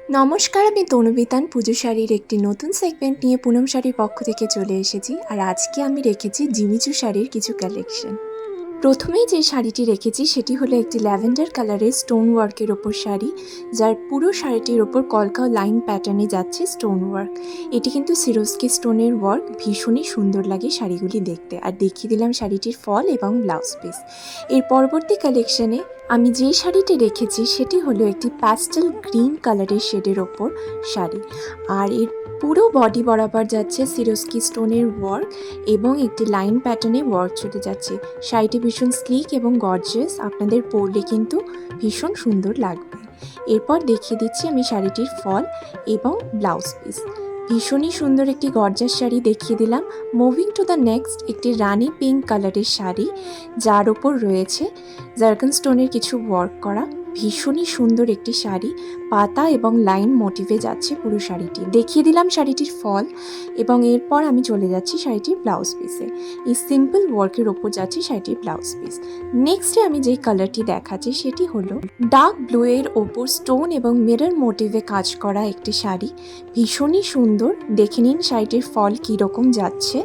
নমস্কার, আমি তনুবিতান পুজো শাড়ির একটি নতুন সেগমেন্ট নিয়ে পুনম শাড়ির পক্ষ থেকে চলে এসেছি। আর আজকে আমি রেখেছি জিমিচু শাড়ির কিছু কালেকশন। প্রথমেই যে শাড়িটি রেখেছি সেটি হলো একটি ল্যাভেন্ডার কালারের স্টোন ওয়ার্কের ওপর শাড়ি, যার পুরো শাড়িটির ওপর কলকা লাইন প্যাটার্নে যাচ্ছে স্টোন ওয়ার্ক। এটি কিন্তু সিরোস্কি স্টোনের ওয়ার্ক, ভীষণই সুন্দর লাগে শাড়িগুলি দেখতে। আর দেখিয়ে দিলাম শাড়িটির ফল এবং ব্লাউজ পিস। এর পরবর্তী কালেকশনে আমি যে শাড়িটি রেখেছি সেটি হলো একটি প্যাস্টেল গ্রিন কালারের শেডের ওপর শাড়ি। আর এর পুরো বডি বরাবর যাচ্ছে সিরোস্কি স্টোনের ওয়ার্ক এবং একটি লাইন প্যাটার্নে ওয়ার্ক চলে যাচ্ছে। শাড়িটি ভীষণ স্লিক এবং গর্জিয়াস, আপনাদের পরলে কিন্তু ভীষণ সুন্দর লাগবে। এরপর দেখিয়ে দিচ্ছি আমি শাড়িটির ফল এবং ব্লাউজ পিস। ভীষণই সুন্দর একটি গর্জাস শাড়ি দেখিয়ে দিলাম। মুভিং টু দ্য নেক্সট, একটি রানি পিঙ্ক কালারের শাড়ি, যার ওপর রয়েছে জার্কান স্টোনের কিছু ওয়ার্ক করা। ভীষণই সুন্দর একটি শাড়ি, পাতা এবং লাইন মোটিভে যাচ্ছে পুরো শাড়িটি। দেখিয়ে দিলাম শাড়িটির ফল এবং এরপর আমি চলে যাচ্ছি শাড়িটির ব্লাউজ পিসে। এই সিম্পল ওয়ার্কের ওপর যাচ্ছে শাড়িটির ব্লাউজ পিস। নেক্সটে আমি যেই কালারটি দেখাচ্ছি সেটি হলো ডার্ক ব্লু এর ওপর স্টোন এবং মিরর মোটিভে কাজ করা একটি শাড়ি। ভীষণই সুন্দর, দেখে নিন শাড়িটির ফল কীরকম যাচ্ছে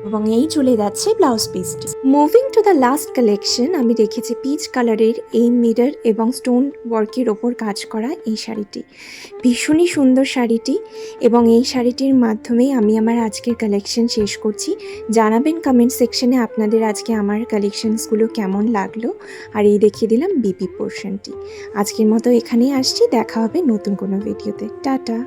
এবং এই চলে যাচ্ছে ব্লাউজ পিসটি। Moving to the last collection, আমি রেখেছি পিচ কালারের এই মিরর এবং স্টোন ওয়ার্কের ওপর কাজ করা এই শাড়িটি। ভীষণই সুন্দর শাড়িটি এবং এই শাড়িটির মাধ্যমেই আমি আমার আজকের কালেকশন শেষ করছি। জানাবেন কমেন্ট সেকশনে আপনাদের আজকে আমার কালেকশনসগুলো কেমন লাগলো। আর এই দেখিয়ে দিলাম বিপি পোর্শনটি। আজকের মতো এখানেই আসছি, দেখা হবে নতুন কোনো ভিডিওতে। টাটা।